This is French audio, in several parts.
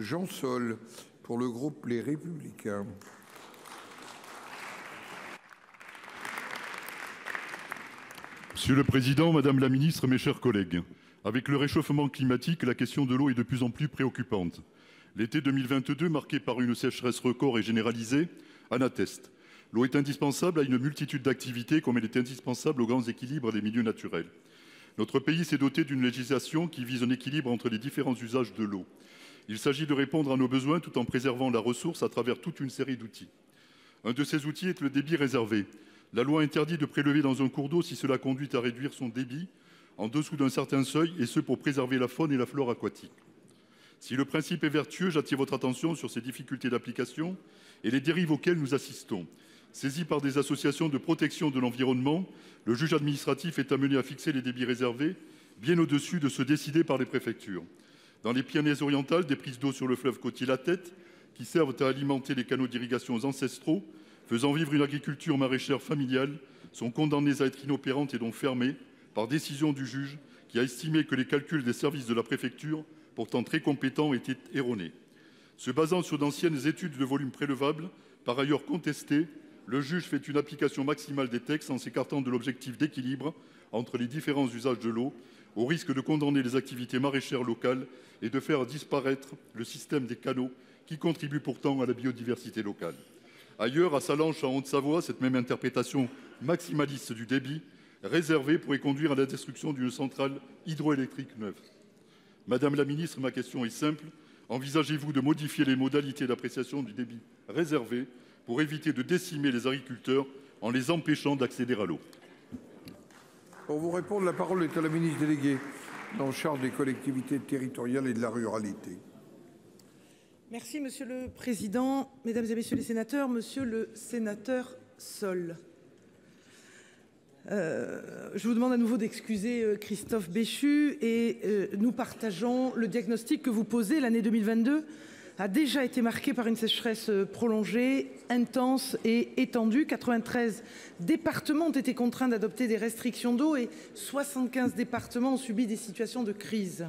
Jean Sol pour le groupe Les Républicains. Monsieur le Président, Madame la Ministre, mes chers collègues, avec le réchauffement climatique, la question de l'eau est de plus en plus préoccupante. L'été 2022, marqué par une sécheresse record et généralisée, en atteste. L'eau est indispensable à une multitude d'activités comme elle est indispensable aux grands équilibres des milieux naturels. Notre pays s'est doté d'une législation qui vise un équilibre entre les différents usages de l'eau. Il s'agit de répondre à nos besoins tout en préservant la ressource à travers toute une série d'outils. Un de ces outils est le débit réservé. La loi interdit de prélever dans un cours d'eau si cela conduit à réduire son débit en dessous d'un certain seuil, et ce pour préserver la faune et la flore aquatique. Si le principe est vertueux, j'attire votre attention sur ces difficultés d'application et les dérives auxquelles nous assistons. Saisi par des associations de protection de l'environnement, le juge administratif est amené à fixer les débits réservés bien au-dessus de ceux décidés par les préfectures. Dans les Pyrénées-Orientales, des prises d'eau sur le fleuve côtier La Tête, qui servent à alimenter les canaux d'irrigation ancestraux, faisant vivre une agriculture maraîchère familiale, sont condamnées à être inopérantes et donc fermées par décision du juge qui a estimé que les calculs des services de la préfecture, pourtant très compétents, étaient erronés. Se basant sur d'anciennes études de volume prélevable, par ailleurs contestées, le juge fait une application maximale des textes en s'écartant de l'objectif d'équilibre entre les différents usages de l'eau, au risque de condamner les activités maraîchères locales et de faire disparaître le système des canaux qui contribue pourtant à la biodiversité locale. Ailleurs, à Sallanches, en Haute-Savoie, cette même interprétation maximaliste du débit réservé pourrait conduire à la destruction d'une centrale hydroélectrique neuve. Madame la ministre, ma question est simple. Envisagez-vous de modifier les modalités d'appréciation du débit réservé pour éviter de décimer les agriculteurs en les empêchant d'accéder à l'eau? Pour vous répondre, la parole est à la ministre déléguée en charge des collectivités territoriales et de la ruralité. Merci Monsieur le Président, Mesdames et Messieurs les sénateurs, Monsieur le sénateur Sol. Je vous demande à nouveau d'excuser Christophe Béchu et nous partageons le diagnostic que vous posez. L'année 2022 a déjà été marquée par une sécheresse prolongée, intense et étendue. 93 départements ont été contraints d'adopter des restrictions d'eau et 75 départements ont subi des situations de crise.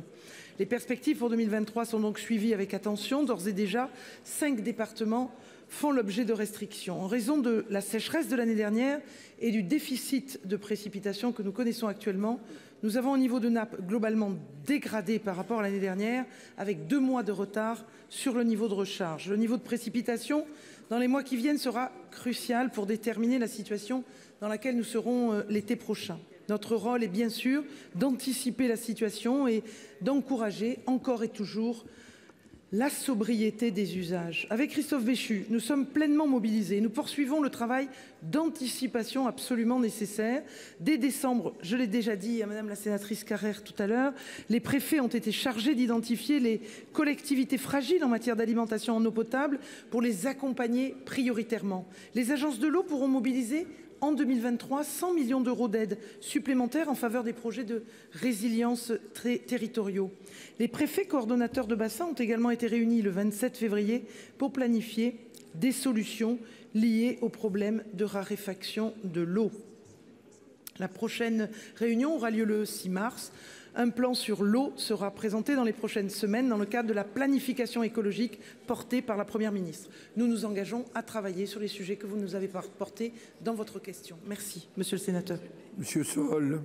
Les perspectives pour 2023 sont donc suivies avec attention. D'ores et déjà, 5 départements font l'objet de restrictions. En raison de la sécheresse de l'année dernière et du déficit de précipitations que nous connaissons actuellement, nous avons un niveau de nappe globalement dégradé par rapport à l'année dernière, avec 2 mois de retard sur le niveau de recharge. Le niveau de précipitation dans les mois qui viennent sera crucial pour déterminer la situation dans laquelle nous serons l'été prochain. Notre rôle est bien sûr d'anticiper la situation et d'encourager encore et toujours la sobriété des usages. Avec Christophe Béchu, nous sommes pleinement mobilisés. Nous poursuivons le travail d'anticipation absolument nécessaire. Dès décembre, je l'ai déjà dit à Madame la sénatrice Carrère tout à l'heure, les préfets ont été chargés d'identifier les collectivités fragiles en matière d'alimentation en eau potable pour les accompagner prioritairement. Les agences de l'eau pourront mobiliser en 2023 100 millions d'euros d'aide supplémentaires en faveur des projets de résilience territoriaux. Les préfets coordonnateurs de bassin ont également été réunis le 27 février pour planifier des solutions liées aux problèmes de raréfaction de l'eau. La prochaine réunion aura lieu le 6 mars. Un plan sur l'eau sera présenté dans les prochaines semaines dans le cadre de la planification écologique portée par la Première ministre. Nous nous engageons à travailler sur les sujets que vous nous avez portés dans votre question. Merci, Monsieur le sénateur. Monsieur Sol.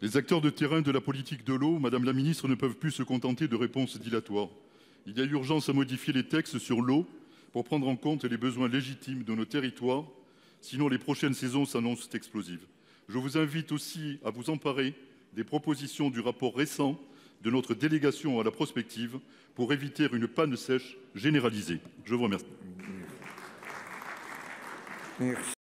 Les acteurs de terrain de la politique de l'eau, Madame la Ministre, ne peuvent plus se contenter de réponses dilatoires. Il y a urgence à modifier les textes sur l'eau pour prendre en compte les besoins légitimes de nos territoires, sinon les prochaines saisons s'annoncent explosives. Je vous invite aussi à vous emparer des propositions du rapport récent de notre délégation à la prospective pour éviter une panne sèche généralisée. Je vous remercie. Merci.